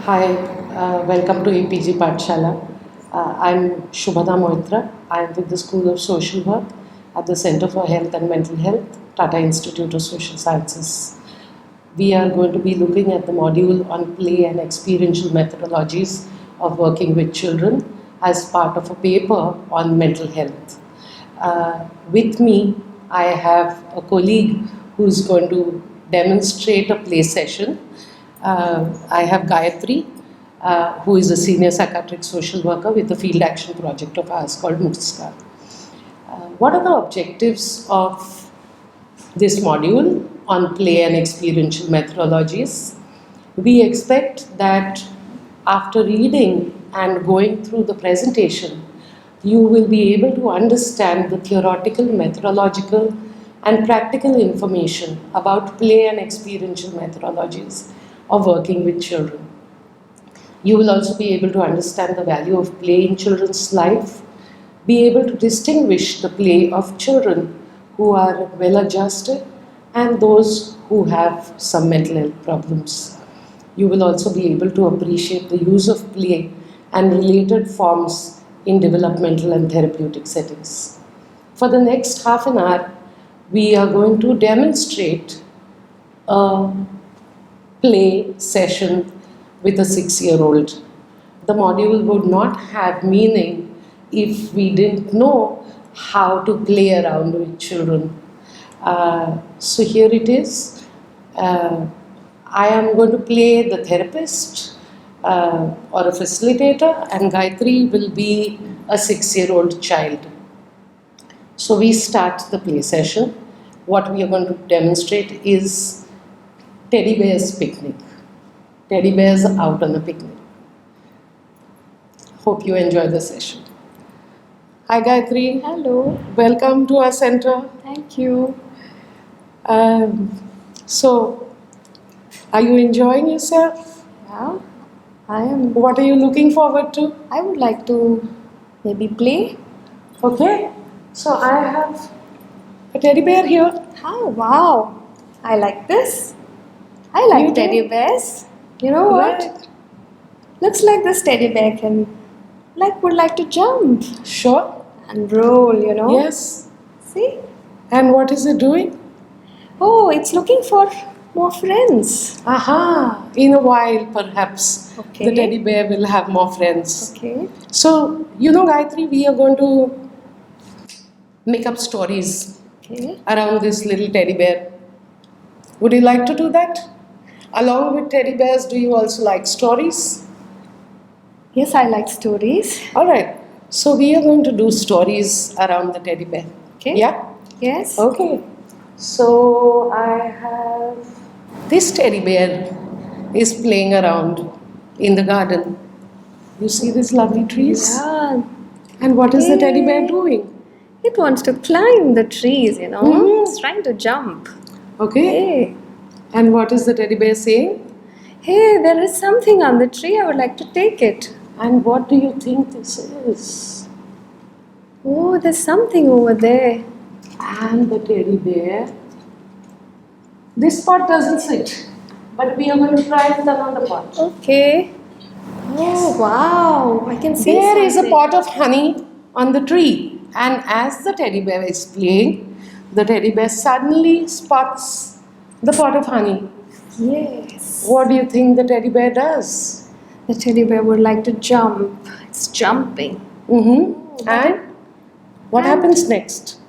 Hi, welcome to EPG Pathshala. I'm Shubhada Moitra. I'm with the School of Social Work at the Center for Health and Mental Health, Tata Institute of Social Sciences. We are going to be looking at the module on play and experiential methodologies of working with children as part of a paper on mental health. With me, I have a colleague who's going to demonstrate a play session. I have Gayatri, who is a senior psychiatric social worker with the field action project of ours called Muska. What are the objectives of this module on play and experiential methodologies? We expect that after reading and going through the presentation, you will be able to understand the theoretical, methodological, and practical information about play and experiential methodologies of working with children. You will also be able to understand the value of play in children's life, be able to distinguish the play of children who are well adjusted and those who have some mental health problems. You will also be able to appreciate the use of play and related forms in developmental and therapeutic settings. For the next half an hour, we are going to demonstrate a play session with a 6-year-old. The module would not have meaning if we didn't know how to play around with children. So here it is. I am going to play the therapist or a facilitator, and Gayatri will be a 6-year-old child. So we start the play session. What we are going to demonstrate is teddy bear's picnic. Teddy bears out on a picnic. Hope you enjoy the session. Hi Gayatri. Hello, Welcome to our center. thank you. So, are you enjoying yourself? Yeah, I am. What are you looking forward to? I would like to maybe play. Okay. So I have a teddy bear here. Oh, wow. I like this. I like You do? teddy bears. You know what? Right. Looks like this teddy bear would like to jump Sure. and roll, Yes. See? And what is it doing? Oh, it's looking for more friends. Aha. In a while, perhaps Okay. the teddy bear will have more friends. Okay. So, Gayatri, we are going to make up stories Okay. around this little teddy bear. Would you like to do that? Along with teddy bears, do you also like stories? Yes, I like stories. All right. So we are going to do stories around the teddy bear. Okay. Yeah? Yes. Okay. So I have this teddy bear is playing around in the garden. You see these lovely trees? Yeah. And what is the teddy bear Yay. doing? It wants to climb the trees, Mhm. It's trying to jump. Okay. Hey, And what is the teddy bear saying? hey, there is something on the tree. I would like to take it. And what do you think this is? Oh, there's something over there. And the teddy bear. This part doesn't sit, but we are going to try with another part. Okay. Oh, wow. I can see There is a something. pot of honey on the tree, and as the teddy bear is playing, the teddy bear suddenly spots the pot of honey. Yes. What do you think the teddy bear does? The teddy bear would like to jump. It's jumping. Mm-hmm. And what And- happens next?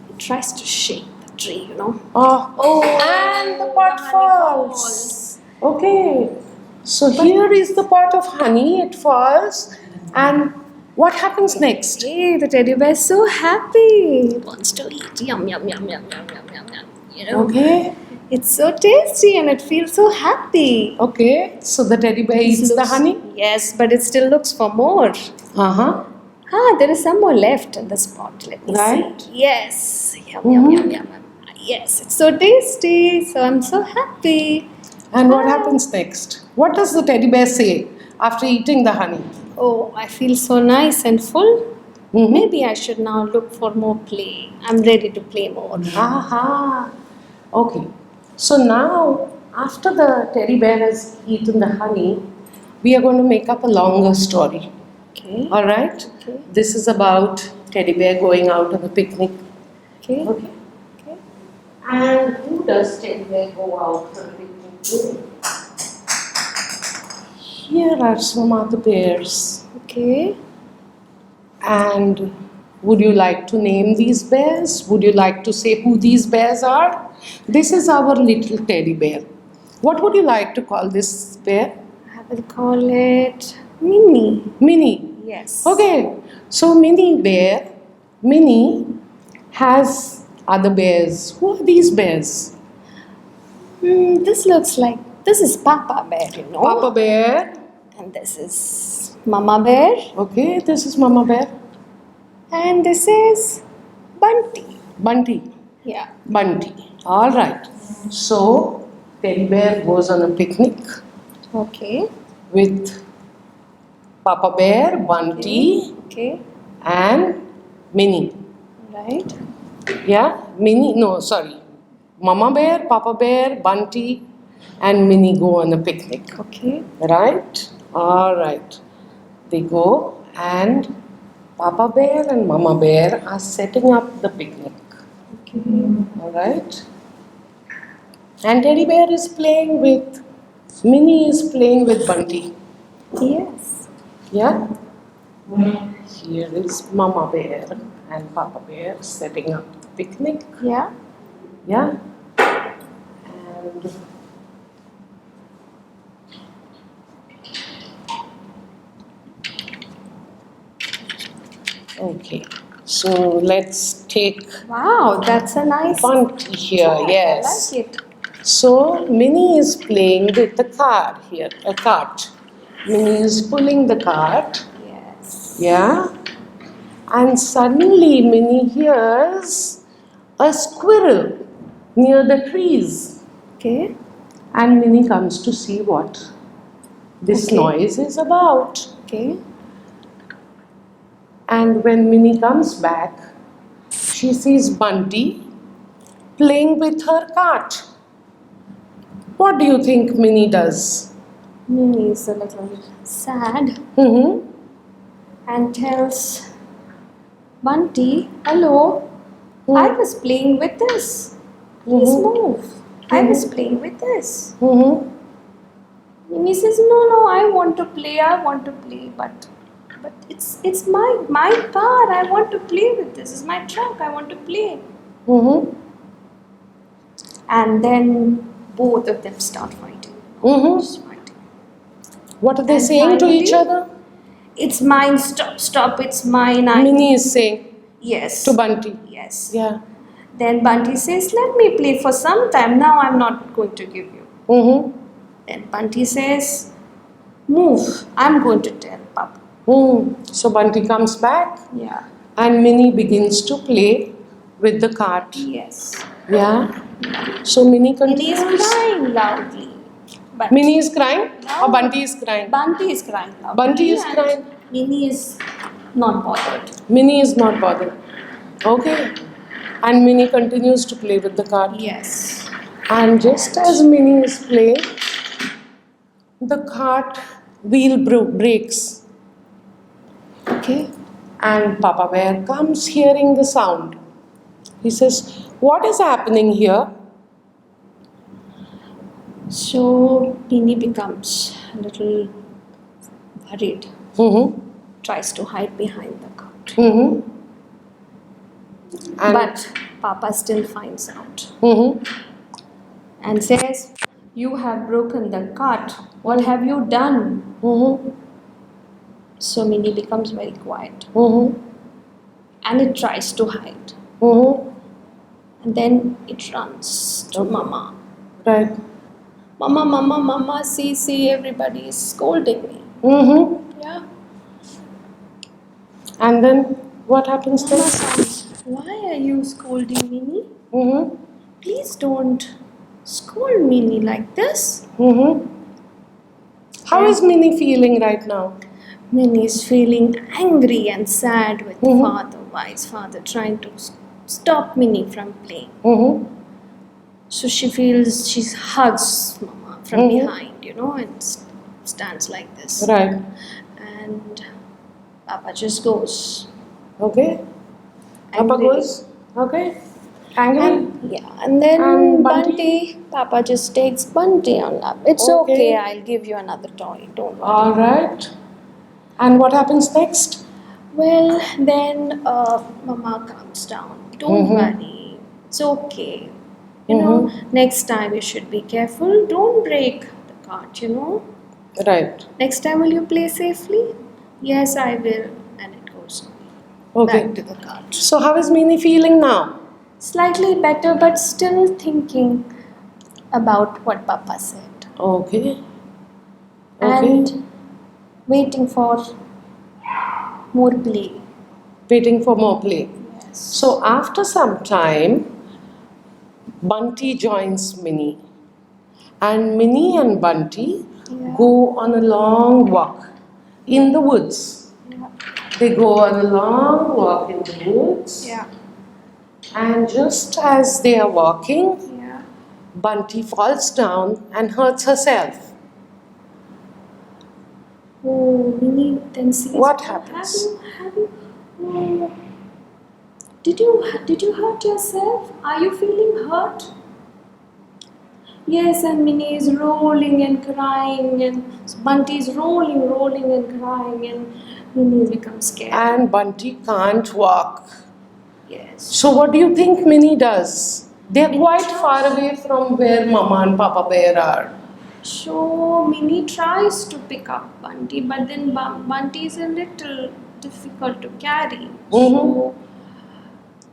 It tries to shake the tree, Oh, and the pot honey falls. Okay. So here is the pot of honey, it falls, and what happens next? Hey, the teddy bear is so happy. It wants to eat. Yum, yum, yum, yum, yum, yum, yum, yum. Okay, It's so tasty and it feels so happy. okay. So the teddy bear eats the Looks- honey. Yes, but it still looks for more. Uh-huh. There is some more left in this pot. Let me Right. see. Yes. Yum, yum, yum, yum, yum. Yes, it's so tasty. So I'm so happy. And what happens next? What does the teddy bear say after eating the honey? Oh, I feel so nice and full. Mhm. Maybe I should now look for more play. I'm ready to play more. Aha. Okay. So now, after the teddy bear has eaten the honey, we are going to make up a longer story. Okay. All right? Okay. This is about teddy bear going out on a picnic. Okay. Okay. Okay. And who does teddy bear go out on a picnic with? Here are some other bears. Okay. And would you like to name these bears? Would you like to say who these bears are? This is our little teddy bear. What would you like to call this bear? I will call it Minnie. Minnie. Yes. Okay. So Minnie has other bears. Who are these bears? This looks like this is Papa Bear, you know. Papa bear. And this is Mama Bear. Okay, this is Mama bear. And this is Bunty. Bunty. Yeah. Bunty. All right. So teddy bear goes on a picnic Okay. with Papa bear, Bunty, Okay. and Minnie. Right. Yeah, Minnie. No, sorry. Mama bear, Papa bear, Bunty, and Minnie go on a picnic. Okay. Right? All right. They go, and Papa bear and Mama bear are setting up the picnic. Okay. All right. And teddy bear is playing with Minnie is playing with Bunty. Yes. Yeah. Here is Mama bear and Papa bear setting up the picnic. Yeah. Yeah. And okay. So let's take Wow, that's a nice Bunty here. toy. Yes. I like it. So Minnie is playing with the car here, a cart. Minnie is pulling the cart. Yes. Yeah. And suddenly Minnie hears a squirrel near the trees. Okay. And Minnie comes to see what this Okay. noise is about. Okay. And when Minnie comes back, she sees Bunty playing with her cart. What do you think Minnie does? Minnie is a little sad Mm-hmm. and tells Bunty, hello, I was playing with this. Please move. I was playing with this. Mm-hmm. Minnie says, no, I want to play, but it's my car. I want to play with this. It's my truck. I want to play. Mm-hmm. And then both of them start fighting. Mm-hmm. Just fighting. What are they And saying to each finally- other? It's mine. Stop. It's mine. Minnie is saying Yes. to Bunty. Yes. Yeah. Then Bunty says, let me play for some time. Now I'm not going to give you. Mm-hmm. Then Bunty says, move. I'm going to tell Papa. So Bunty comes back Yeah. and Minnie begins to play with the cart. Yes. Yeah. So Minnie Minnie is continues. crying loudly. But Minnie is crying No. or Bunty is crying? Bunty is crying loudly. Bunty is and crying. Minnie is not bothered. Minnie is not bothered. Okay. And Minnie continues to play with the cart. Yes. And just as Minnie is playing, the cart wheel breaks. Okay. And Papa Bear comes hearing the sound. He says, what is happening here? So Minnie becomes a little worried. Mm-hmm. Tries to hide behind the cart. Mm-hmm. And, But Papa still finds out mm-hmm. and says, you have broken the cart. What have you done? Mm-hmm. So Minnie becomes very quiet Mm-hmm. and it tries to hide. Mm-hmm. And then it runs to Mama. Right. Mama, see, everybody is scolding me. Mm-hmm. Yeah. And then what happens Mama then? says, why are you scolding Minnie? Mm-hmm. Please don't scold Minnie like this. Mm-hmm. How is Minnie feeling right now? Minnie is feeling angry and sad with Mhm. father, wise father, trying to stop Minnie from playing. Mm-hmm. So she feels, she hugs Mama from Mhm. behind, and stands like this. Right. And Papa just goes. Okay. Papa Angry. goes. Okay. Angry. And then And Bunty? Bunty, Papa just takes Bunty on lap. It's Okay. okay, I'll give you another toy. Don't worry. All right. And what happens next? Well, then Mama calms down. Don't Mhm. worry. It's okay. You know, next time you should be careful. Don't break the cart, you know. Right. Next time will you play safely? Yes, I will. And it goes Okay. back to the cart. So how is Minnie feeling now? Slightly better, but still thinking about what Papa said. Okay. Okay. And waiting for more play. Waiting for more play. Yes. So after some time, Bunty joins Minnie. And Minnie and Bunty go on a long walk in the woods. Yeah. They go on a long walk in the woods. Yeah. And just as they are walking, Yeah. Bunty falls down and hurts herself. Oh, Minnie then sees. What happens? Have you? Oh, did you hurt yourself? Are you feeling hurt? Yes, and Minnie is rolling and crying, and Bunty is rolling and crying, and Minnie becomes scared. And Bunty can't walk. Yes. So what do you think Minnie does? They're quite far away from where Mama and Papa Bear are. So Minnie tries to pick up Bunty, but then Bunty is a little difficult to carry. So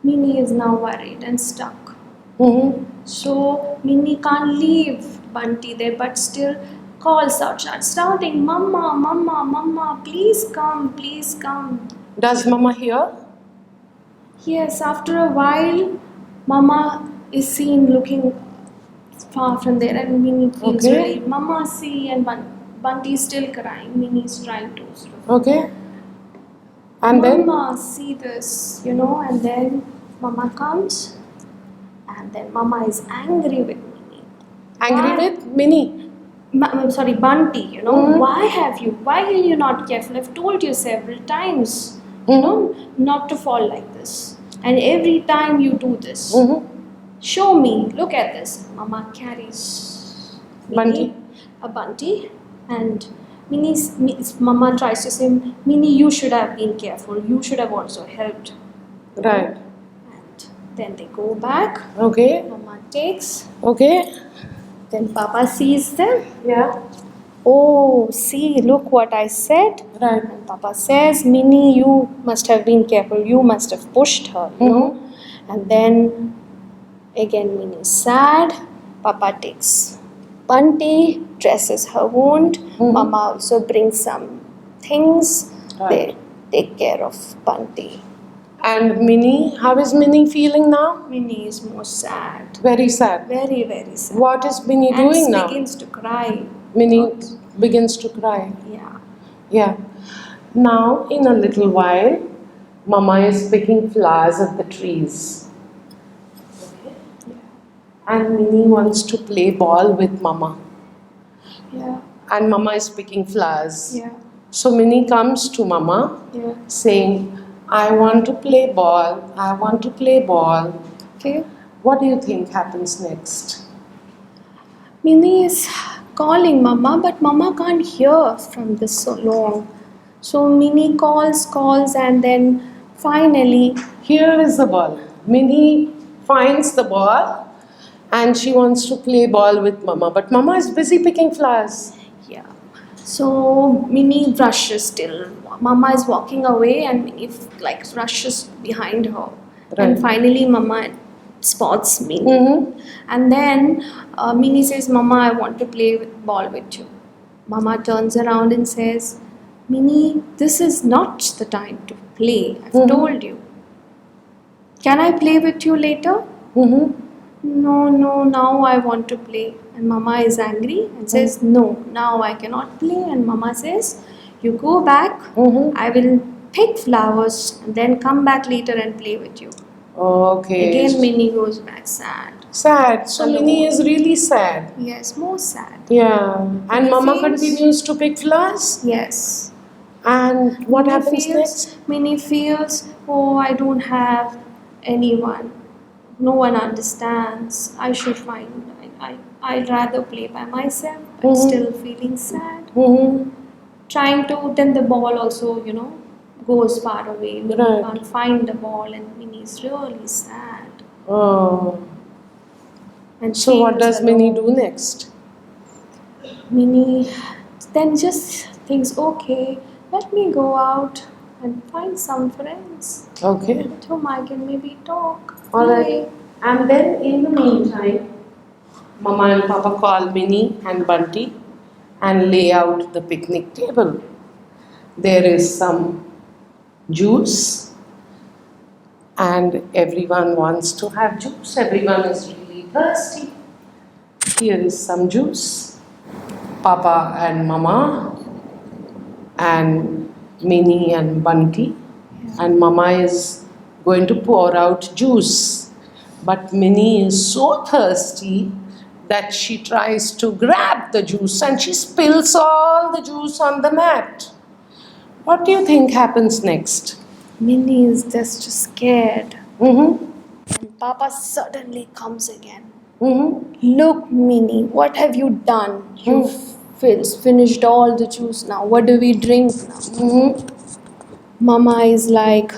Minnie is now worried and stuck. Mm-hmm. So Minnie can't leave Bunty there, but still calls out, shouting, "Mama, Mama, Mama, please come, please come." Does Mama hear? Yes, after a while, Mama is seen looking far from there, and Minnie feels Okay. relieved. Mama, see, and Bunty is still crying. Minnie is trying to sort of, Okay. And then? Mama, see this, you know, and then Mama comes, and then Mama is angry with Minnie. Angry Why? with Minnie. I'm sorry, Bunty, you know, why are you not careful? I've told you several times, you know, not to fall like this. And every time you do this, show me, look at this. Mama carries Minnie, a Bunty, and Mama tries to say, Minnie, you should have been careful. You should have also helped. Right. And then they go back. Okay. Mama takes. Okay. Then Papa sees them. Yeah. Oh, see, look what I said. Right. And Papa says, Minnie, you must have been careful. You must have pushed her, you know. And then again, Minnie is sad. Papa takes Bunty, dresses her wound. Mama also brings some things. Right. They take care of Bunty. And Minnie, how is Minnie feeling now? Minnie is more sad. Very sad. Very, very sad. What is Minnie And doing now? begins to cry. Minnie begins to cry. Yeah. Yeah. Now, in a little while, Mama is picking flowers at the trees. Okay. And Minnie wants to play ball with Mama. Yeah. And Mama is picking flowers. Yeah. So Minnie comes to Mama Yeah. saying, I want to play ball. I want to play ball. Okay. What do you think happens next? Minnie is calling Mama, but Mama can't hear from this so long. So Minnie calls, and then finally, Here is the ball. Minnie finds the ball and she wants to play ball with Mama. But Mama is busy picking flowers. yeah. So Minnie rushes still. Mama is walking away, and Minnie rushes behind her. Right. And finally, Mama spots Minnie. And then Minnie says, Mama, I want to play with ball with you. Mama turns around and says, Minnie, this is not the time to play. I've told you. Can I play with you later? No, now I want to play. And Mama is angry and says, no, now I cannot play. And Mama says, you go back, I will pick flowers and then come back later and play with you. Okay. Again, Minnie goes back sad. Sad. So Alone. Minnie is really sad. Yes, more sad. Yeah. And Minnie Mama feels- continues to pick flowers. Yes. And what Minnie happens feels, next? Minnie feels, oh, I don't have anyone. No one understands. I should find. I'd rather play by myself. But Mhm. still feeling sad. Mm-hmm. Trying to. Then the ball also, goes far away. Minnie Right. can't find the ball, and Minnie's really sad. Oh. And So what feels does Minnie alone. do next? Minnie then just thinks, okay, let me go out and find some friends Okay. with whom I can maybe talk. All right. play. And then in the meantime, Mama and Papa call Minnie and Bunty and lay out the picnic table. There is some juice, and everyone wants to have juice. Everyone is really thirsty. Here is some juice. Papa and Mama and Minnie and Bunty, and Mama is going to pour out juice. But Minnie is so thirsty that she tries to grab the juice and she spills all the juice on the mat. What do you think happens next? Minnie is just scared. Mm-hmm. And Papa suddenly comes again. Mm-hmm. Look, Minnie, what have you done? You've finished all the juice now. What do we drink now? Mm-hmm. Mama is like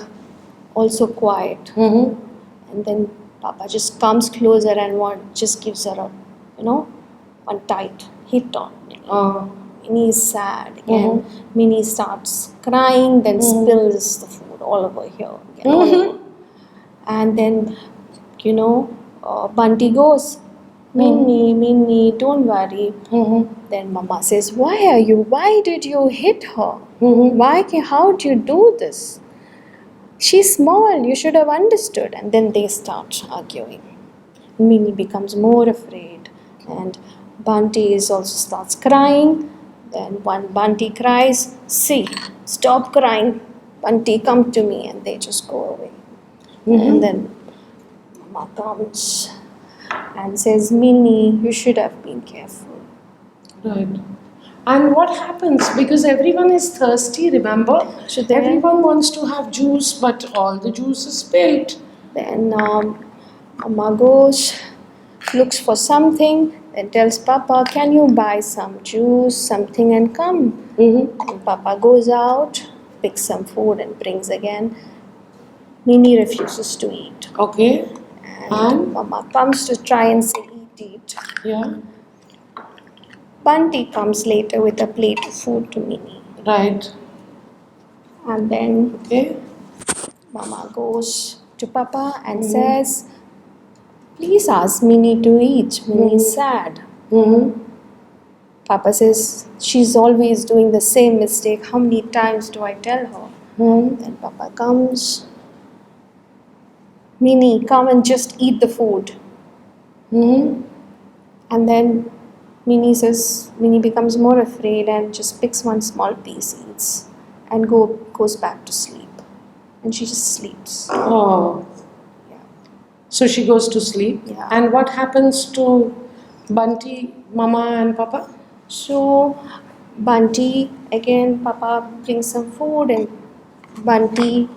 also quiet. Mm-hmm. And then Papa just comes closer and just gives her a, one tight hit on Minnie. Minnie is sad again. Minnie starts crying, then spills the food all over here again. All over. And then, Bunty goes, Minnie, don't worry. Then Mama says, why did you hit her? How do you do this? She's small, you should have understood. And then they start arguing. Minnie becomes more afraid. And Bunty also starts crying. Then one Bunty cries, see, stop crying. Bunty, come to me. And they just go away. And then Mama comes and says, Minnie, you should have been careful. Right. And what happens? Because everyone is thirsty, remember? So then- everyone wants to have juice, but all the juice is spilled. Then Mama goes, looks for something, then tells Papa, can you buy some juice, something, and come? Mm-hmm. And Papa goes out, picks some food and brings again. Minnie refuses to eat. Okay. And Mama comes to try and say, eat. Yeah. Bunty comes later with a plate of food to Minnie. Right. And then Okay. Mama goes to Papa and says, please ask Minnie to eat. Minnie is sad. Mm-hmm. Papa says, she's always doing the same mistake. How many times do I tell her? Mm-hmm. Then Papa comes. Minnie, come and just eat the food. Mm-hmm. And then Minnie becomes more afraid and just picks one small piece, eats, and goes back to sleep. And she just sleeps. Oh. Yeah. So she goes to sleep. Yeah. And what happens to Bunty, Mama and Papa? So Bunty, again, Papa brings some food and Bunty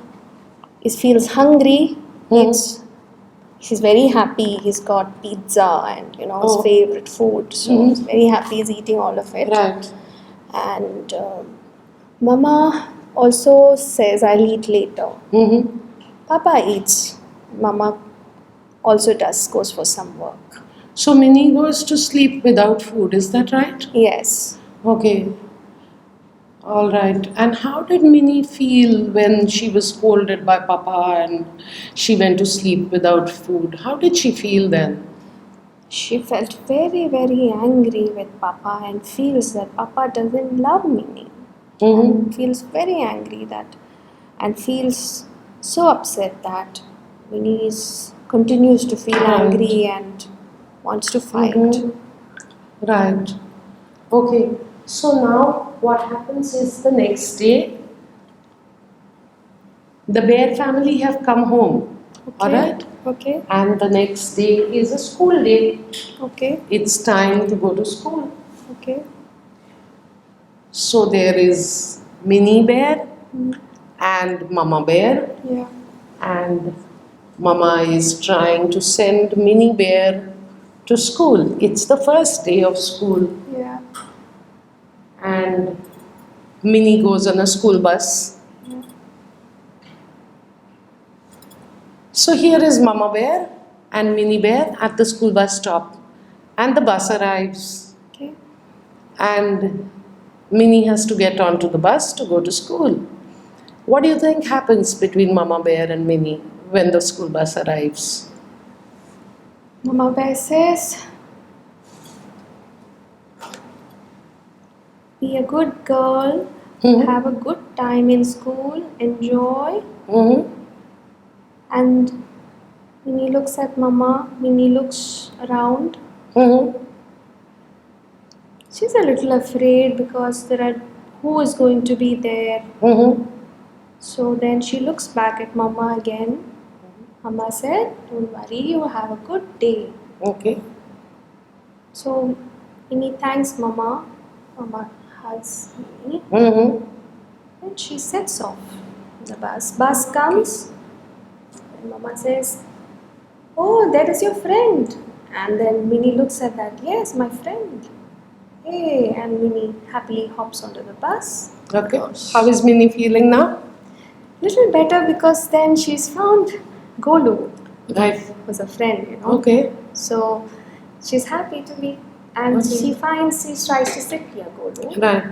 feels hungry. He's very happy. He's got pizza and his favorite food. So he's very happy. He's eating all of it. Right. And Mama also says, I'll eat later. Mm-hmm. Papa eats. Mama also goes for some work. So Minnie goes to sleep without food, is that right? Yes. Okay. All right. And how did Minnie feel when she was scolded by Papa and she went to sleep without food? How did she feel then? She felt very, very angry with Papa and feels that Papa doesn't love Minnie. And feels very angry and feels so upset that Minnie continues to feel angry and wants to fight. Right. Okay. So now what happens is the next day, the Bear family have come home. Alright? Okay. And the next day is a school day. Okay. It's time to go to school. Okay. So there is Mini Bear Mm. and Mama Bear, Yeah. and Mama is trying to send Mini Bear to school. It's the first day of school, Yeah. and Minnie goes on a school bus. Yeah. So here is Mama Bear and Minnie Bear at the school bus stop, and the bus arrives, Okay. and Minnie has to get onto the bus to go to school. What do you think happens between Mama Bear and Minnie when the school bus arrives? Mama Bear says, be a good girl, Mhm. have a good time in school, enjoy. Mhm. And Minnie looks at Mama, Minnie looks around. Mhm. She's a little afraid because there are who is going to be there. Mhm. So then she looks back at Mama again. Mama said, don't worry, you have a good day. Okay. So Minnie thanks Mama. Mama hugs Minnie. Mhm. And she sets off. The bus comes. And Mama says, oh, that is your friend. And then Minnie looks at that. Yes, my friend. Hey, and Minnie happily hops onto the bus. Okay. How is Minnie feeling now? Little better because then she's found Golu. Right. Was a friend. Okay. So she's happy to be. And Okay. she tries to sit near Golu. Right.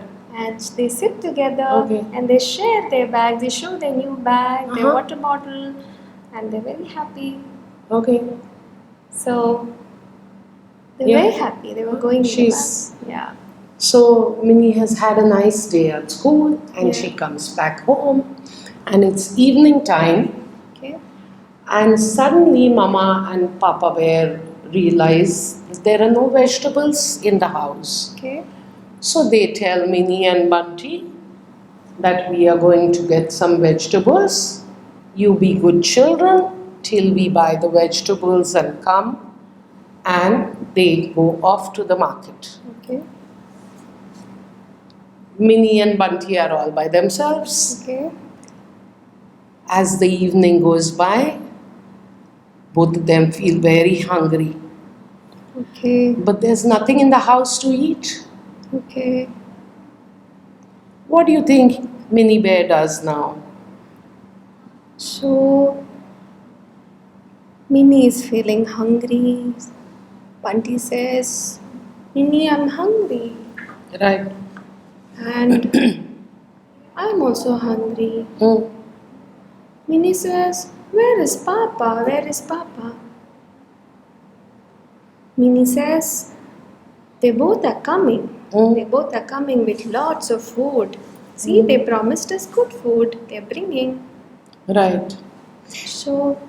And they sit together Okay. and they share their bag. They show their new bag, their Uh-huh. water bottle, and they're very happy. Okay. So they're Yeah. very happy. They were going in the She's- bus. Yeah. So Minnie has had a nice day at school, and Yeah. she comes back home, and it's evening time, Okay. and suddenly Mama and Papa Bear realize that there are no vegetables in the house. Okay. So they tell Minnie and Bunty that we are going to get some vegetables. You be good children till we buy the vegetables and come. And they go off to the market. Okay. Minnie and Bunty are all by themselves. Okay. As the evening goes by, both of them feel very hungry. Okay. But there's nothing in the house to eat. Okay. What do you think Minnie Bear does now? So Minnie is feeling hungry. Bunty says, Minnie, I'm hungry. Right. And I'm also hungry. Hmm. Minnie says, where is Papa? Where is Papa? Minnie says, they both are coming. Hmm. They both are coming with lots of food. See, they promised us good food. They're bringing. Right. So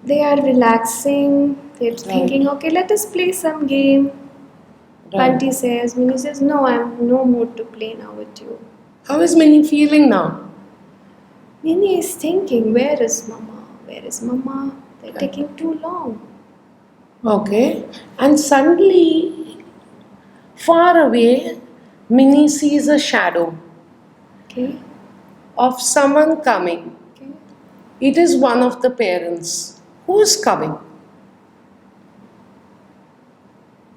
they are relaxing. They're thinking, okay, let us play some game. Right. Bunty says, Minnie says, no, I'm in no mood to play now with you. How is Minnie feeling now? Minnie is thinking, where is Mama? Where is Mama? They're taking too long. Okay. And suddenly, far away, Minnie sees a shadow Okay. of someone coming. Okay. It is one of the parents. Who's coming?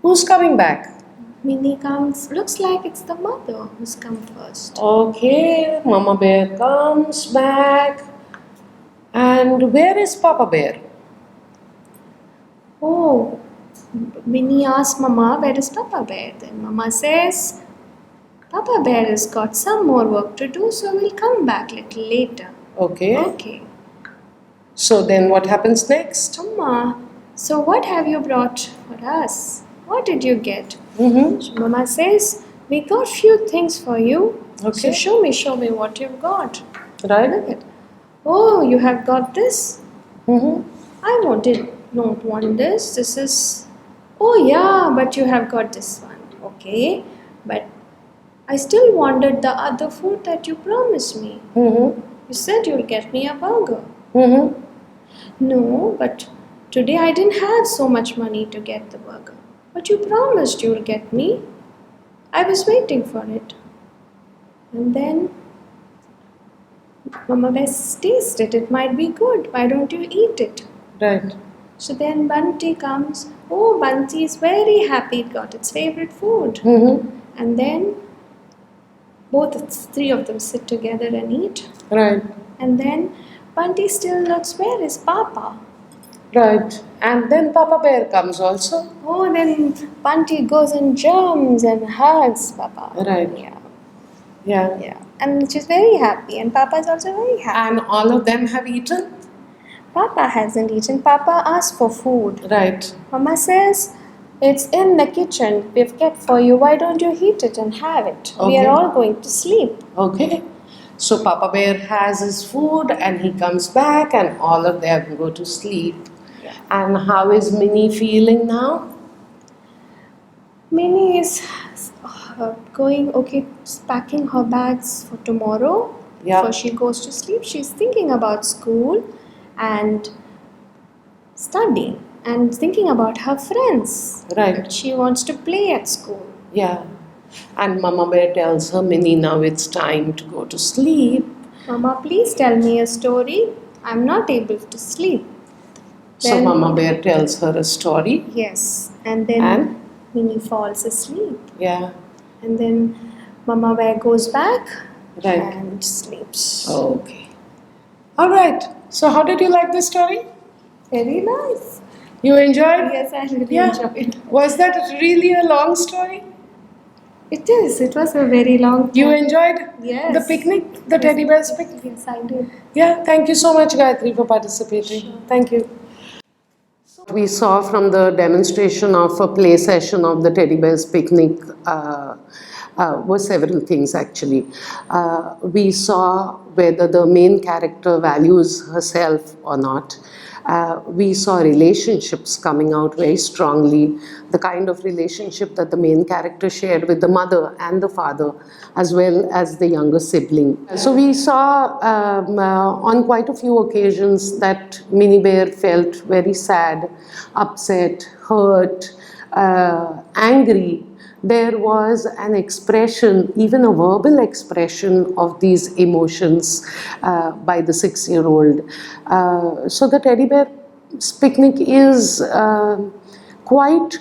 Who's coming back? Minnie comes, looks like it's the mother who's come first. Okay, Mama Bear comes back. And where is Papa Bear? Oh, Minnie asks Mama, where is Papa Bear? Then Mama says, Papa Bear has got some more work to do, so we'll come back little later. Okay. Okay. So then what happens next? Mama, so what have you brought for us? What did you get? Mm-hmm. So Mama says, we got few things for you. Okay. So show me what you've got. Right? Look at. Oh, you have got this? Mm-hmm. I don't want this. This is. Oh yeah, but you have got this one. Okay, but I still wanted the other food that you promised me. Mm-hmm. You said you'll get me a burger. Mm-hmm. No, but today I didn't have so much money to get the burger. But you promised you'll get me. I was waiting for it. And then Mama Bess tasted it. Might be good. Why don't you eat it? Right. So then Bunty comes. Oh, Bunty is very happy it got its favorite food. Mm-hmm. And then three of them sit together and eat. Right. And then Bunty still looks, where is Papa? Right. And then Papa Bear comes also. Oh, then Bunty goes and jumps and hugs Papa. Right. Yeah. Yeah. Yeah. And she's very happy, and Papa is also very happy. And all of them have eaten? Papa hasn't eaten. Papa asked for food. Right. Mama says, it's in the kitchen. We've kept for you. Why don't you heat it and have it? We Okay. are all going to sleep. Okay. So Papa Bear has his food and he comes back and all of them go to sleep. And how is Minnie feeling now? Minnie is packing her bags for tomorrow. Yeah. Before she goes to sleep, she's thinking about school and studying and thinking about her friends. Right. She wants to play at school. Yeah. And Mama Bear tells her, Minnie, now it's time to go to sleep. Mama, please tell me a story. I'm not able to sleep. So Then- Mama Bear tells her a story. Yes. And then And? Minnie falls asleep. Yeah. And then Mama Bear goes back Right. and sleeps. Okay. All right. So how did you like the story? Very nice. You enjoyed? Yes, I really Yeah. enjoyed it. Was that really a long story? It is. It was a very long time. You enjoyed Yes. the picnic, the teddy bears picnic? Yes, I did. Yeah, thank you so much, Gayatri, for participating. Thank you. We saw from the demonstration of a play session of the teddy bears picnic were several things actually. We saw whether the main character values herself or not. We saw relationships coming out very strongly, the kind of relationship that the main character shared with the mother and the father, as well as the younger sibling. So we saw on quite a few occasions that Minnie Bear felt very sad, upset, hurt, angry. There was an expression, even a verbal expression of these emotions by the 6-year-old. So the teddy bear picnic is quite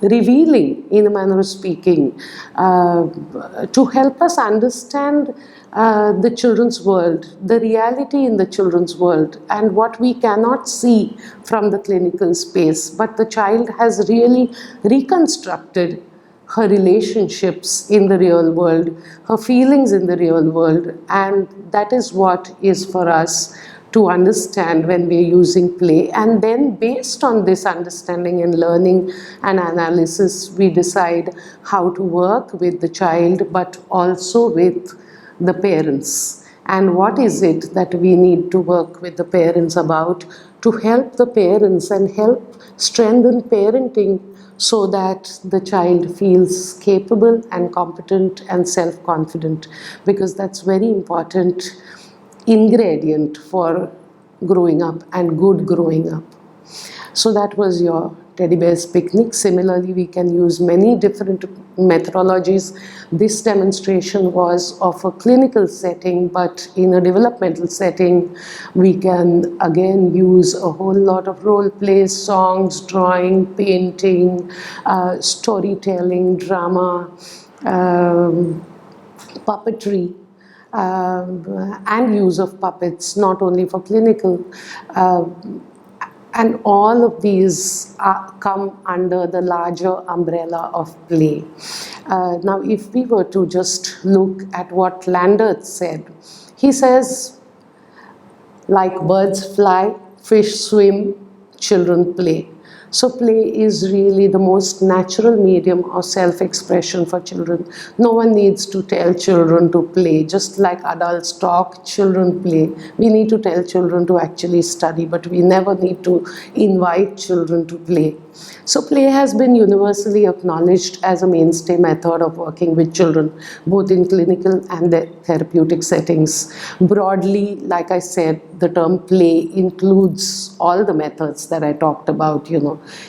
revealing, in a manner of speaking, to help us understand the children's world, the reality in the children's world, and what we cannot see from the clinical space. But the child has really reconstructed her relationships in the real world, her feelings in the real world, and that is what is for us to understand when we are using play. And then based on this understanding and learning and analysis, we decide how to work with the child, but also with the parents. And what is it that we need to work with the parents about to help the parents and help strengthen parenting so that the child feels capable and competent and self-confident, because that's very important ingredient for growing up and good growing up. So that was your teddy bears picnic. Similarly, we can use many different methodologies. This demonstration was of a clinical setting, but in a developmental setting, we can again use a whole lot of role plays, songs, drawing, painting, storytelling, drama, puppetry, and use of puppets, not only for clinical. And all of these come under the larger umbrella of play. Now, if we were to just look at what Landers said, he says, like birds fly, fish swim, children play. So play is really the most natural medium of self-expression for children. No one needs to tell children to play. Just like adults talk, children play. We need to tell children to actually study, but we never need to invite children to play. So play has been universally acknowledged as a mainstay method of working with children, both in clinical and the therapeutic settings. Broadly, like I said, the term play includes all the methods that I talked about,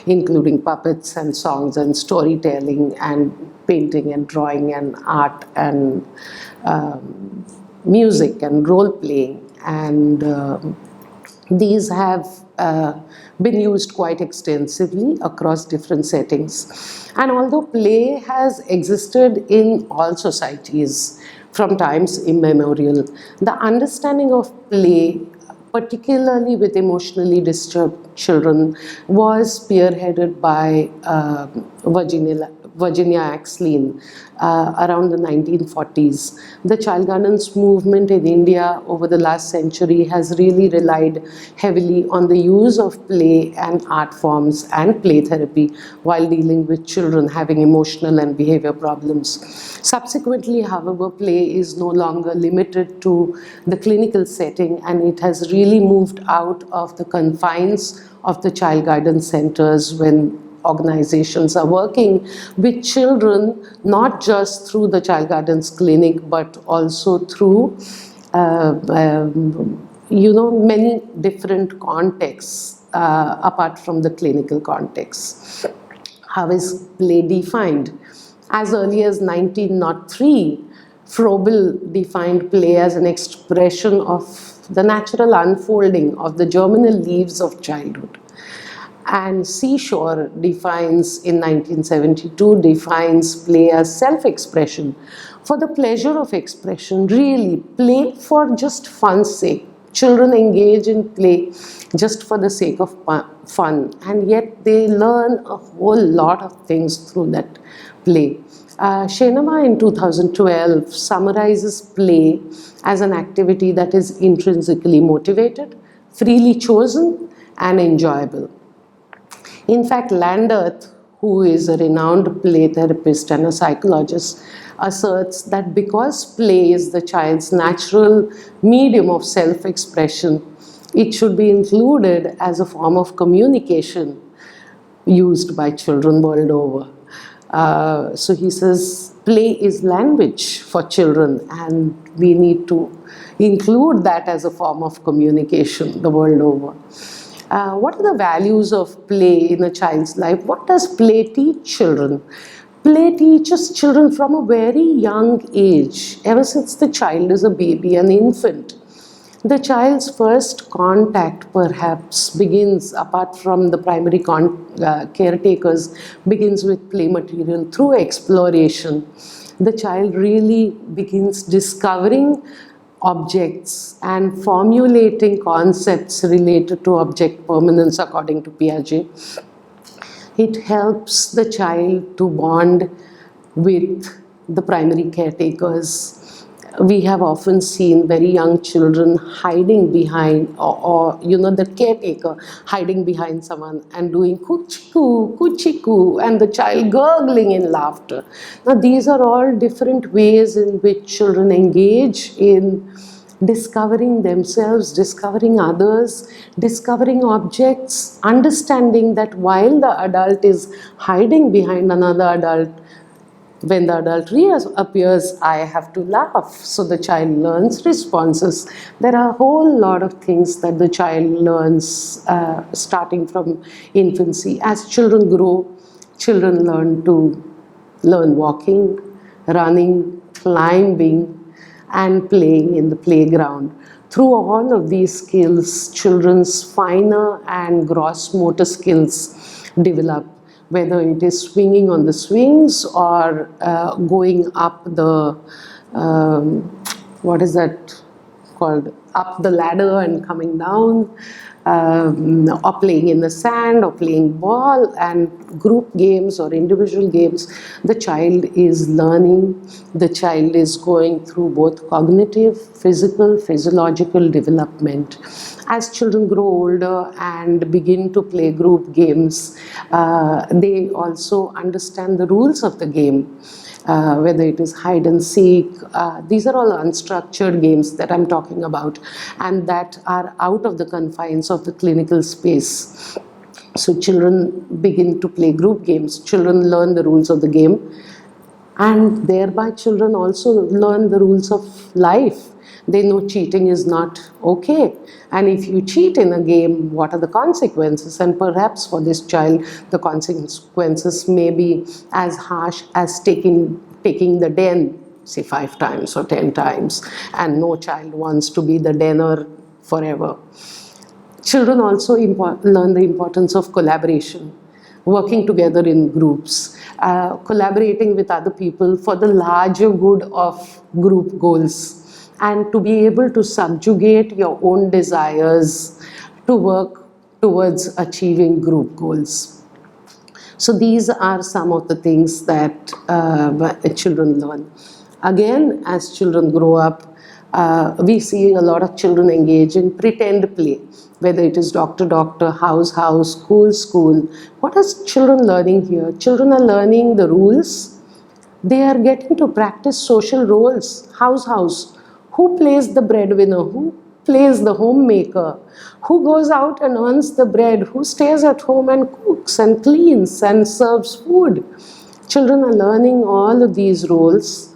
including puppets and songs and storytelling and painting and drawing and art and music and role playing. And these have been used quite extensively across different settings. And although play has existed in all societies from times immemorial, the understanding of play, particularly with emotionally disturbed children, was spearheaded by Virginia Axline around the 1940s. The child gardens movement in India over the last century has really relied heavily on the use of play and art forms and play therapy while dealing with children having emotional and behavior problems. Subsequently, however, play is no longer limited to the clinical setting, and it has really moved out of the confines of the child guidance centers when organizations are working with children, not just through the child guidance clinic, but also through many different contexts apart from the clinical context. How is play defined? As early as 1903, Froebel defined play as an expression of the natural unfolding of the germinal leaves of childhood. And Seashore defines, in 1972, defines play as self-expression for the pleasure of expression, really play for just fun's sake. Children engage in play just for the sake of fun, and yet they learn a whole lot of things through that play. Shenama in 2012 summarizes play as an activity that is intrinsically motivated, freely chosen, and enjoyable. In fact, Landers, who is a renowned play therapist and a psychologist, asserts that because play is the child's natural medium of self-expression, it should be included as a form of communication used by children world over. So he says play is language for children, and we need to include that as a form of communication the world over. What are the values of play in a child's life? What does play teach children? Play teaches children from a very young age, ever since the child is a baby, an infant. The child's first contact perhaps begins, apart from the primary caretakers, begins with play material through exploration. The child really begins discovering objects and formulating concepts related to object permanence according to Piaget. It helps the child to bond with the primary caretakers. We have often seen very young children hiding behind, or the caretaker hiding behind someone and doing kuchiku, kuchiku, and the child gurgling in laughter. Now these are all different ways in which children engage in discovering themselves, discovering others, discovering objects, understanding that while the adult is hiding behind another adult, when the adult reappears, I have to laugh. So the child learns responses. There are a whole lot of things that the child learns starting from infancy. As children grow, children learn walking, running, climbing, and playing in the playground. Through all of these skills, children's finer and gross motor skills develop, whether it is swinging on the swings or going up the, what is that called, up the ladder and coming down, or playing in the sand, or playing ball, and group games or individual games, the child is learning, the child is going through both cognitive, physical, physiological development. As children grow older and begin to play group games, they also understand the rules of the game. Whether it is hide and seek, these are all unstructured games that I'm talking about, and that are out of the confines of the clinical space. So children begin to play group games, children learn the rules of the game, and thereby children also learn the rules of life. They know cheating is not okay, and if you cheat in a game, what are the consequences? And perhaps for this child, the consequences may be as harsh as taking the den, say 5 times or 10 times, and no child wants to be the denner forever. Children also learn the importance of collaboration, working together in groups, collaborating with other people for the larger good of group goals, and to be able to subjugate your own desires to work towards achieving group goals. So these are some of the things that children learn. Again, as children grow up, we see a lot of children engage in pretend play, whether it is doctor, doctor, house, house, school, school. What are children learning here? Children are learning the rules. They are getting to practice social roles. House, house. Who plays the breadwinner? Who plays the homemaker? Who goes out and earns the bread? Who stays at home and cooks and cleans and serves food? Children are learning all of these roles,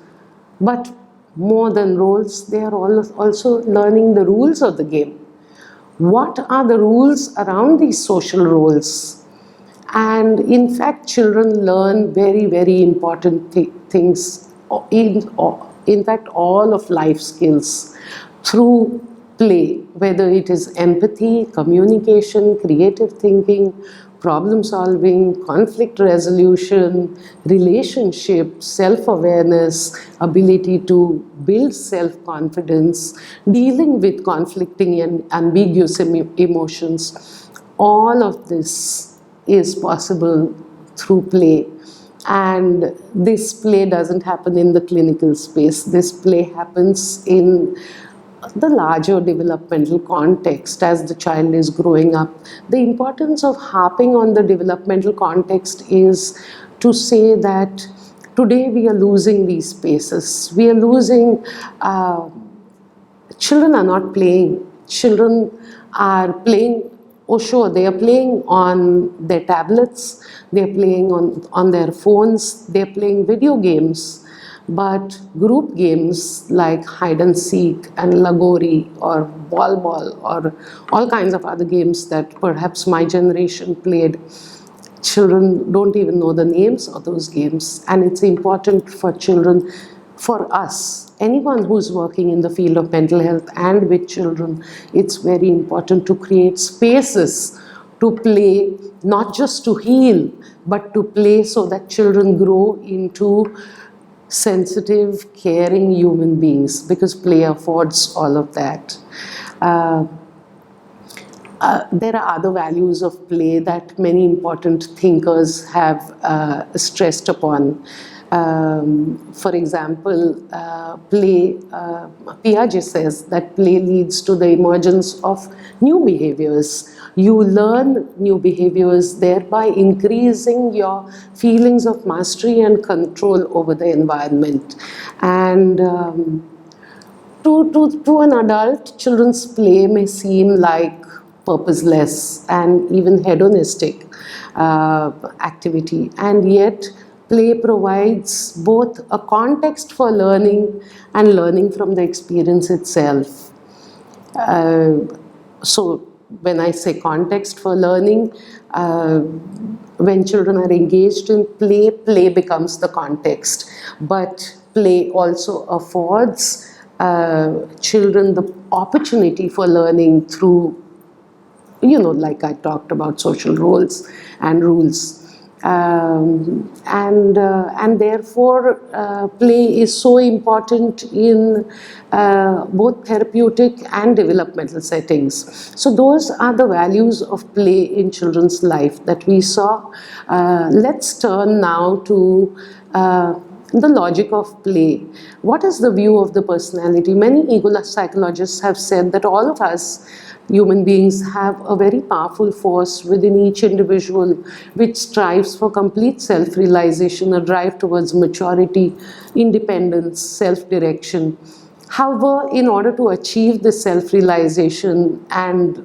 but more than roles, they are also learning the rules of the game. What are the rules around these social roles? And in fact, children learn very, very important things, in fact, all of life skills through play, whether it is empathy, communication, creative thinking, problem solving, conflict resolution, relationship, self-awareness, ability to build self-confidence, dealing with conflicting and ambiguous emotions. All of this is possible through play. And this play doesn't happen in the clinical space. This play happens in the larger developmental context as the child is growing up. The importance of harping on the developmental context is to say that today we are losing these spaces. We are losing, children are not playing. Children are playing, oh sure, they are playing on their tablets, they are playing on their phones, they are playing video games. But group games like hide and seek and Lagori or ball or all kinds of other games that perhaps my generation played, children don't even know the names of those games. And it's important for children, for us, anyone who's working in the field of mental health and with children, it's very important to create spaces to play, not just to heal, but to play so that children grow into sensitive, caring human beings, because play affords all of that. There are other values of play that many important thinkers have stressed upon. For example, play, Piaget says that play leads to the emergence of new behaviors. You learn new behaviors, thereby increasing your feelings of mastery and control over the environment. And to an adult, children's play may seem like purposeless and even hedonistic activity, and yet play provides both a context for learning and learning from the experience itself. So when I say context for learning, when children are engaged in play, play becomes the context. But play also affords children the opportunity for learning through, like I talked about social roles and rules. And therefore play is so important in both therapeutic and developmental settings. So those are the values of play in children's life that we saw. Let's turn now to the logic of play. What is the view of the personality? Many ego psychologists have said that all of us human beings have a very powerful force within each individual which strives for complete self-realization, a drive towards maturity, independence, self-direction. However, in order to achieve this self-realization and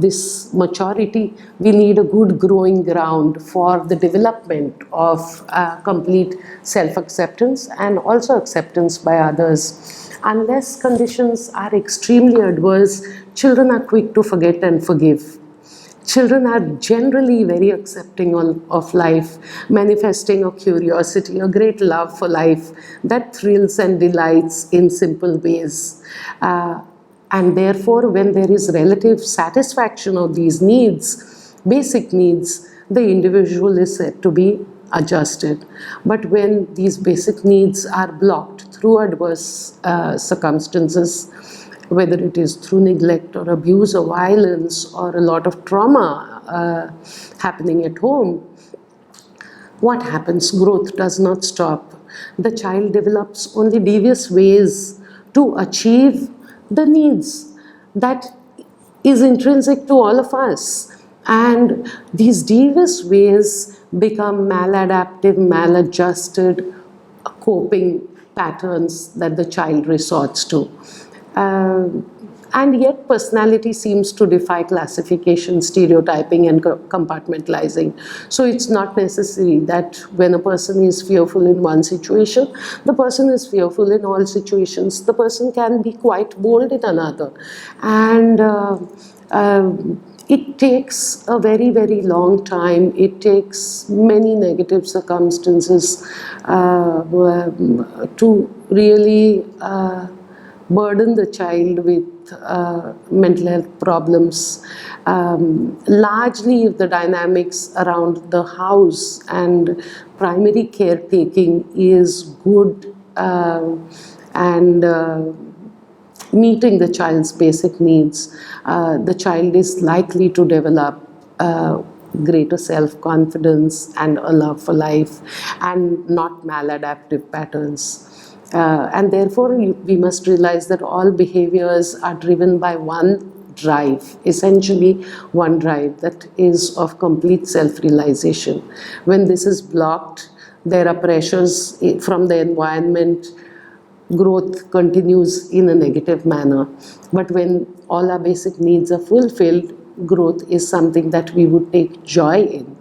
this maturity, we need a good growing ground for the development of complete self-acceptance and also acceptance by others. Unless conditions are extremely adverse, children are quick to forget and forgive. Children are generally very accepting of life, manifesting a curiosity, a great love for life that thrills and delights in simple ways. And therefore, when there is relative satisfaction of these needs, basic needs, the individual is said to be adjusted. But when these basic needs are blocked through adverse circumstances, whether it is through neglect or abuse or violence or a lot of trauma happening at home, what happens? Growth does not stop. The child develops only devious ways to achieve the needs that is intrinsic to all of us. And these devious ways become maladaptive, maladjusted coping patterns that the child resorts to. And yet personality seems to defy classification, stereotyping and compartmentalizing. So it's not necessary that when a person is fearful in one situation, the person is fearful in all situations. The person can be quite bold in another. And it takes a very, very long time. It takes many negative circumstances to really burden the child with mental health problems. Largely, if the dynamics around the house and primary caretaking is good and meeting the child's basic needs, the child is likely to develop greater self-confidence and a love for life and not maladaptive patterns. And therefore, we must realize that all behaviors are driven by one drive, essentially one drive, that is of complete self-realization. When this is blocked, there are pressures from the environment, growth continues in a negative manner. But when all our basic needs are fulfilled, growth is something that we would take joy in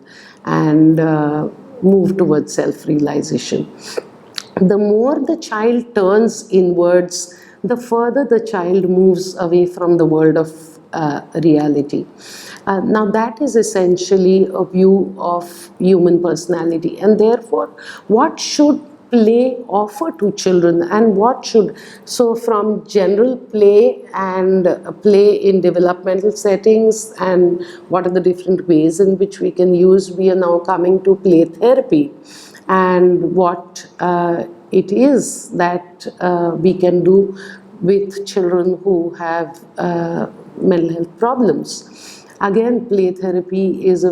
and move towards self-realization. The more the child turns inwards, the further the child moves away from the world of reality. Now that is essentially a view of human personality, and therefore what should play offer to children and what should, so from general play and play in developmental settings and what are the different ways in which we can use, we are now coming to play therapy and what it is that we can do with children who have mental health problems. Again, play therapy is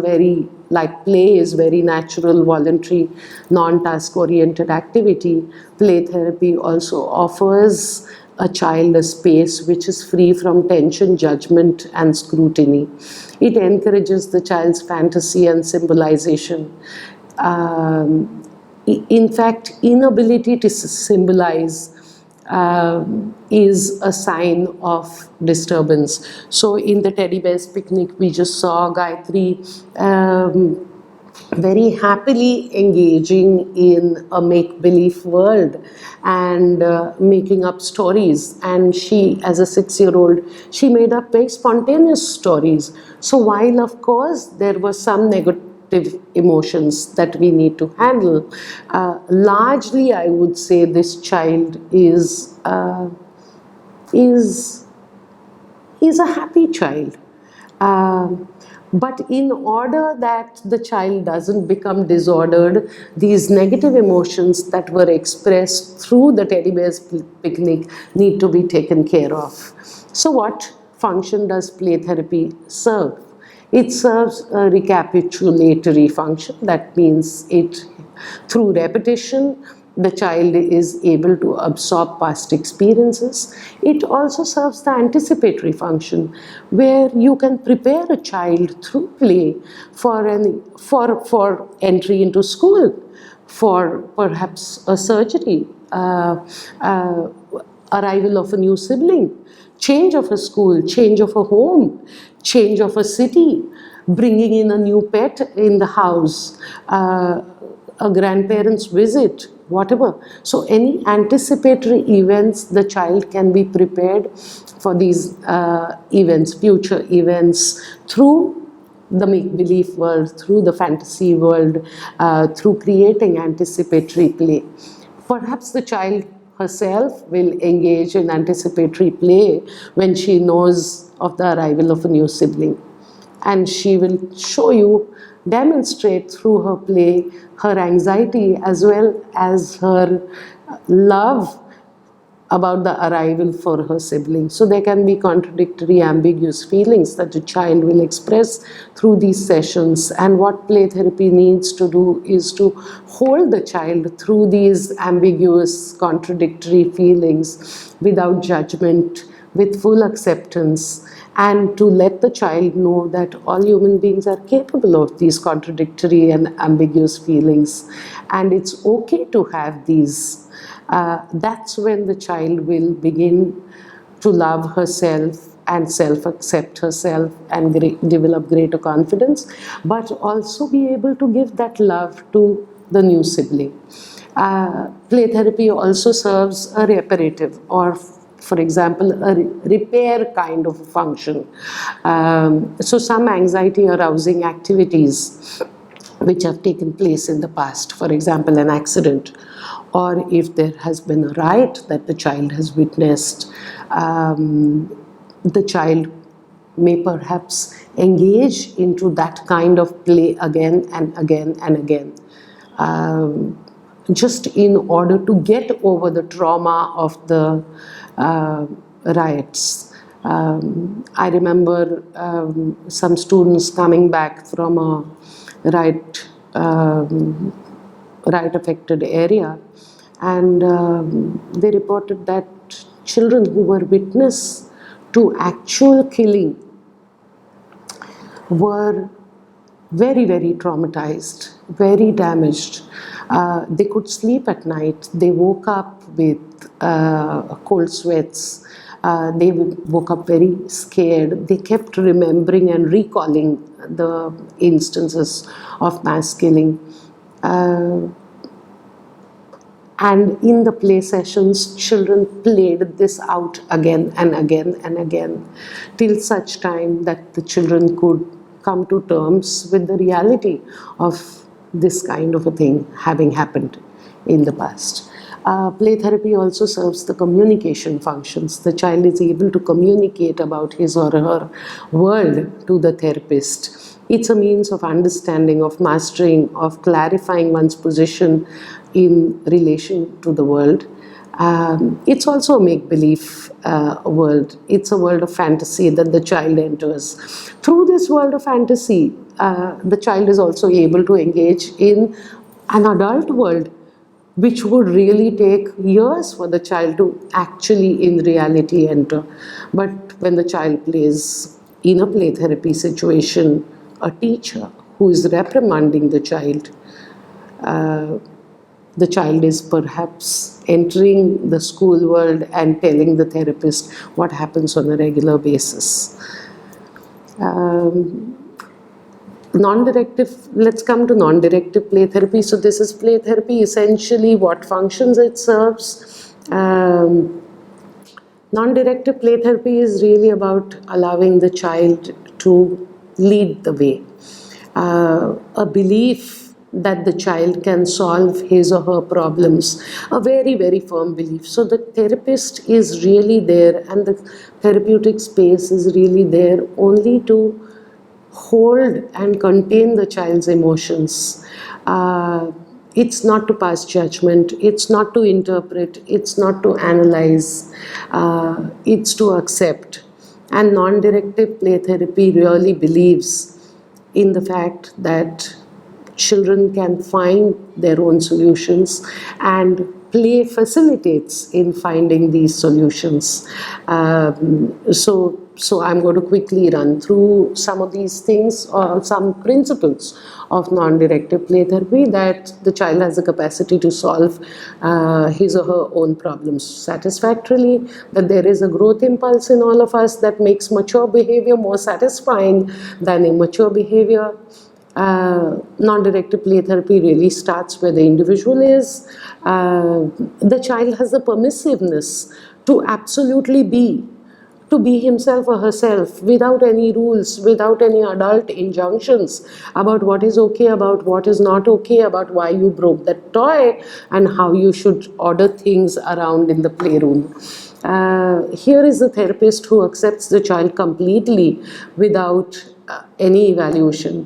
play is very natural, voluntary, non-task oriented activity. Play therapy also offers a child a space which is free from tension, judgment and scrutiny. It encourages the child's fantasy and symbolization. In fact, inability to symbolize is a sign of disturbance. So in the Teddy Bears Picnic, we just saw Gayatri very happily engaging in a make-believe world and making up stories. And she, as a 6-year-old, she made up very spontaneous stories. So while, of course, there were some negative emotions that we need to handle, largely I would say this child is a happy child. But in order that the child doesn't become disordered, these negative emotions that were expressed through the teddy bear's picnic need to be taken care of. So what function does play therapy serve? It serves a recapitulatory function. That means through repetition, the child is able to absorb past experiences. It also serves the anticipatory function, where you can prepare a child through play for entry into school, for perhaps a surgery, arrival of a new sibling, change of a school, change of a home, change of a city, bringing in a new pet in the house, a grandparent's visit, whatever. So any anticipatory events, the child can be prepared for these events, future events, through the make-believe world, through the fantasy world, through creating anticipatory play. Perhaps the child herself will engage in anticipatory play when she knows of the arrival of a new sibling. And she will show you, demonstrate through her play, her anxiety as well as her love about the arrival for her sibling. So there can be contradictory, ambiguous feelings that the child will express through these sessions. And what play therapy needs to do is to hold the child through these ambiguous, contradictory feelings without judgment, with full acceptance, and to let the child know that all human beings are capable of these contradictory and ambiguous feelings, and it's okay to have these. That's when the child will begin to love herself and self-accept herself and develop greater confidence, but also be able to give that love to the new sibling. Play therapy also serves a reparative, or for example, a repair kind of function. So some anxiety arousing activities which have taken place in the past, for example, an accident, or if there has been a riot that the child has witnessed, the child may perhaps engage into that kind of play again and again and again, just in order to get over the trauma of the riots. I remember some students coming back from a riot affected area, and they reported that children who were witness to actual killing were very, very traumatized, very damaged. They could sleep at night. They woke up with cold sweats. They woke up very scared. They kept remembering and recalling the instances of mass killing. And in the play sessions, children played this out again and again and again, till such time that the children could come to terms with the reality of this kind of a thing having happened in the past. Play therapy also serves the communication functions. The child is able to communicate about his or her world to the therapist. It's a means of understanding, of mastering, of clarifying one's position in relation to the world. It's also a make-believe world. It's a world of fantasy that the child enters. Through this world of fantasy, the child is also able to engage in an adult world, which would really take years for the child to actually in reality enter. But when the child plays in a play therapy situation, a teacher who is reprimanding the child is perhaps entering the school world and telling the therapist what happens on a regular basis. Non-directive, let's come to non-directive play therapy. So this is play therapy, essentially what functions it serves. Non-directive play therapy is really about allowing the child to lead the way. A belief that the child can solve his or her problems, a very, very firm belief. So the therapist is really there, and the therapeutic space is really there only to hold and contain the child's emotions. It's not to pass judgment, it's not to interpret, it's not to analyze, it's to accept. And non-directive play therapy really believes in the fact that children can find their own solutions, and play facilitates in finding these solutions. So I'm going to quickly run through some of these things, or some principles of non-directive play therapy, that the child has the capacity to solve his or her own problems satisfactorily, that there is a growth impulse in all of us that makes mature behavior more satisfying than immature behavior. Non-directive play therapy really starts where the individual is. The child has the permissiveness to absolutely be, to be himself or herself, without any rules, without any adult injunctions about what is okay, about what is not okay, about why you broke that toy, and how you should order things around in the playroom. Here is the therapist who accepts the child completely without any evaluation.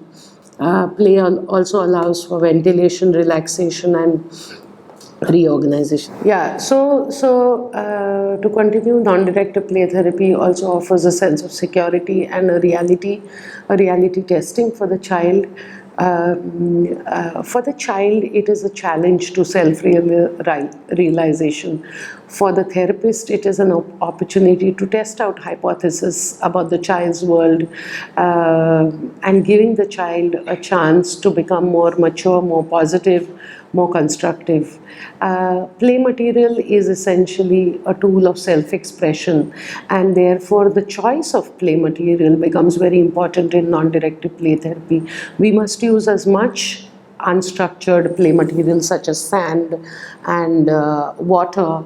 Play also allows for ventilation, relaxation, and reorganization. Yeah, to continue, non-directive play therapy also offers a sense of security and a reality testing for the child. For the child, it is a challenge to self-realization. For the therapist, it is an opportunity to test out hypotheses about the child's world, and giving the child a chance to become more mature, more positive, more constructive. Play material is essentially a tool of self-expression, and therefore the choice of play material becomes very important in non-directive play therapy. We must use as much unstructured play materials such as sand and water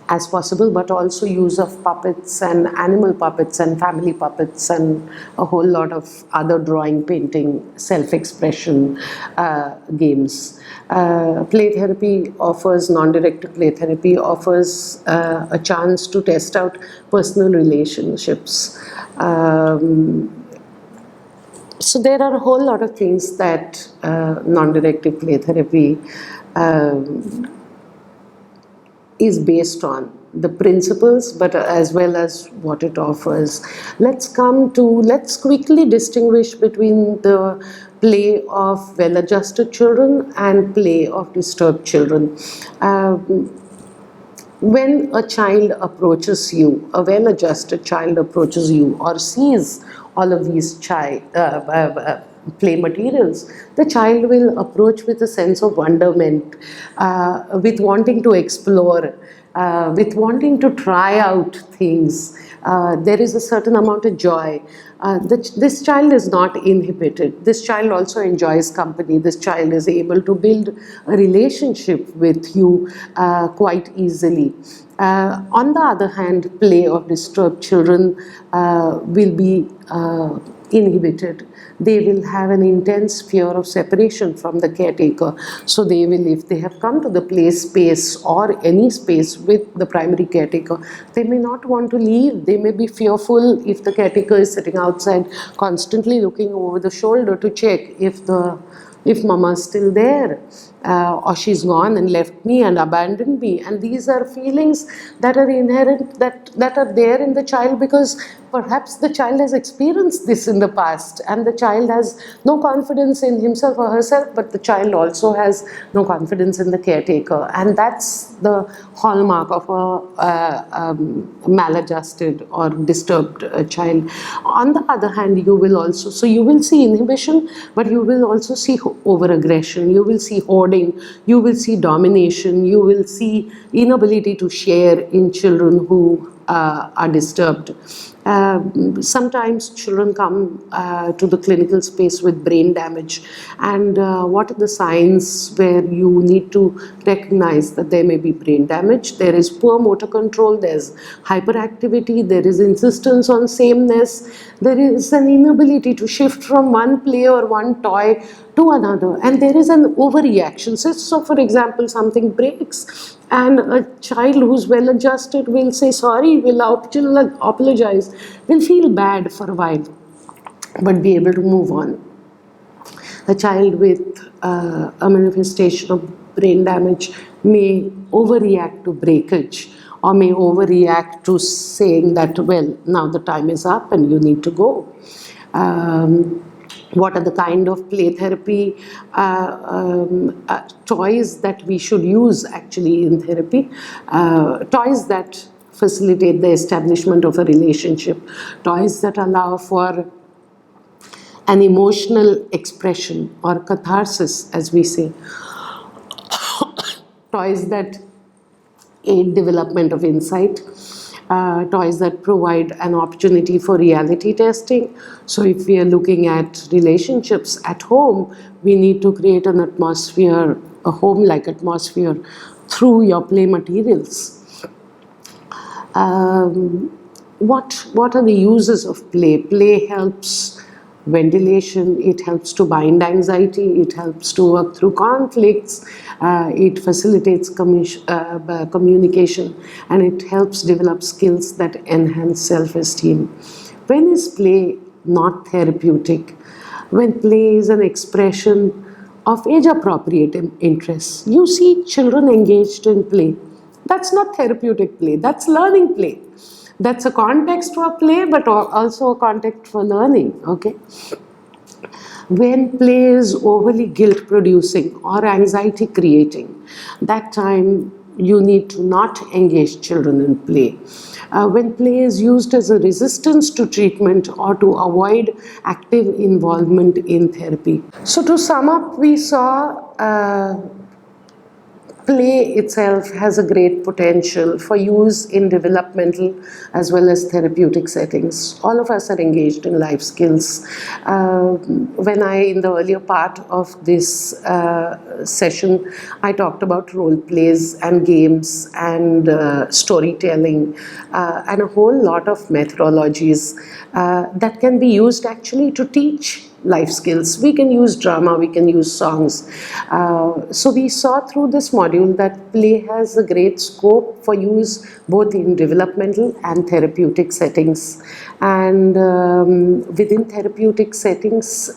as possible, but also use of puppets and animal puppets and family puppets and a whole lot of other drawing, painting, self-expression games. Play therapy offers, non-directive play therapy offers a chance to test out personal relationships. So there are a whole lot of things that non-directive play therapy is based on, the principles, but as well as what it offers. Let's quickly distinguish between the play of well-adjusted children and play of disturbed children. When a child approaches you, a well-adjusted child approaches you or sees all of these play materials, the child will approach with a sense of wonderment, with wanting to explore, with wanting to try out things. There is a certain amount of joy. This child is not inhibited. This child also enjoys company. This child is able to build a relationship with you quite easily. On the other hand, play of disturbed children will be inhibited. They will have an intense fear of separation from the caretaker. So they will, if they have come to the play space or any space with the primary caretaker, they may not want to leave. They may be fearful if the caretaker is sitting outside, constantly looking over the shoulder to check if mama is still there, or she's gone and left me and abandoned me. And these are feelings that are inherent, that are there in the child, because perhaps the child has experienced this in the past, and the child has no confidence in himself or herself, but the child also has no confidence in the caretaker. And that's the hallmark of a maladjusted or disturbed child. On the other hand, you will also, so you will see inhibition, but you will also see over-aggression, you will see hoarding, you will see domination, you will see inability to share in children who are disturbed. Sometimes children come to the clinical space with brain damage, and what are the signs where you need to recognize that there may be brain damage? There is poor motor control, there's hyperactivity, there is insistence on sameness, there is an inability to shift from one play or one toy to another, and there is an overreaction. So for example, something breaks and a child who's well adjusted will say sorry, will apologize, will feel bad for a while. but be able to move on. A child with a manifestation of brain damage may overreact to breakage, or may overreact to saying that, well, now the time is up and you need to go. What are the kind of play therapy toys that we should use actually in therapy? Toys that facilitate the establishment of a relationship, toys that allow for an emotional expression or catharsis, as we say, toys that aid development of insight, toys that provide an opportunity for reality testing. So if we are looking at relationships at home, we need to create an atmosphere, a home-like atmosphere through your play materials. What are the uses of play? Play helps ventilation, it helps to bind anxiety, it helps to work through conflicts, it facilitates communication, and it helps develop skills that enhance self-esteem. When is play not therapeutic? When play is an expression of age-appropriate interests. You see children engaged in play. That's not therapeutic play, that's learning play. That's a context for play, but also a context for learning, okay? When play is overly guilt producing or anxiety creating, that time you need to not engage children in play. When play is used as a resistance to treatment or to avoid active involvement in therapy. So to sum up, we saw play itself has a great potential for use in developmental as well as therapeutic settings. All of us are engaged in life skills. When in the earlier part of this session, I talked about role plays and games and storytelling and a whole lot of methodologies that can be used actually to teach life skills. We can use drama, we can use songs. So we saw through this module that play has a great scope for use both in developmental and therapeutic settings. And within therapeutic settings,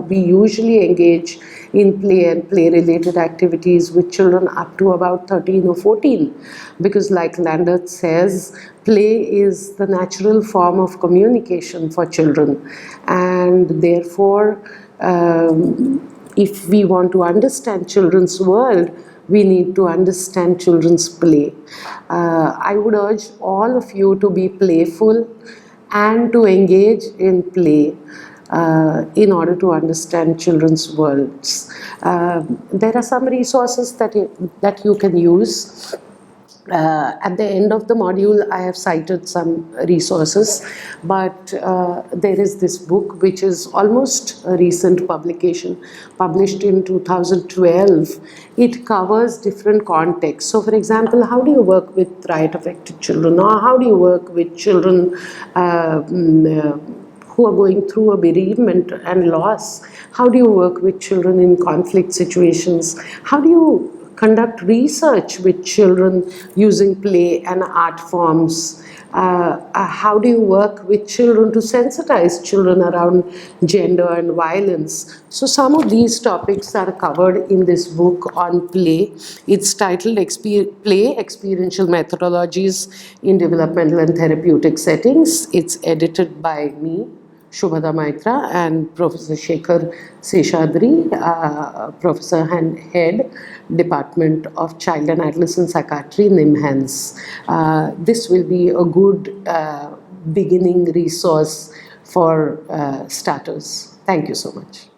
we usually engage in play and play-related activities with children up to about 13 or 14. Because like Landert says, play is the natural form of communication for children, and therefore if we want to understand children's world, we need to understand children's play. I would urge all of you to be playful and to engage in play in order to understand children's worlds. There are some resources that you can use. At the end of the module, I have cited some resources, but there is this book which is almost a recent publication, published in 2012. It covers different contexts. So for example, how do you work with riot affected children, or how do you work with children who are going through a bereavement and loss? How do you work with children in conflict situations? How do you conduct research with children using play and art forms? How do you work with children to sensitize children around gender and violence? So some of these topics are covered in this book on play. It's titled Play, Experiential Methodologies in Developmental and Therapeutic Settings. It's edited by me, Shubhada Maitra, and Professor Shekhar Seshadri, Professor and Head, Department of Child and Adolescent Psychiatry, NIMHANS. This will be a good beginning resource for starters. Thank you so much.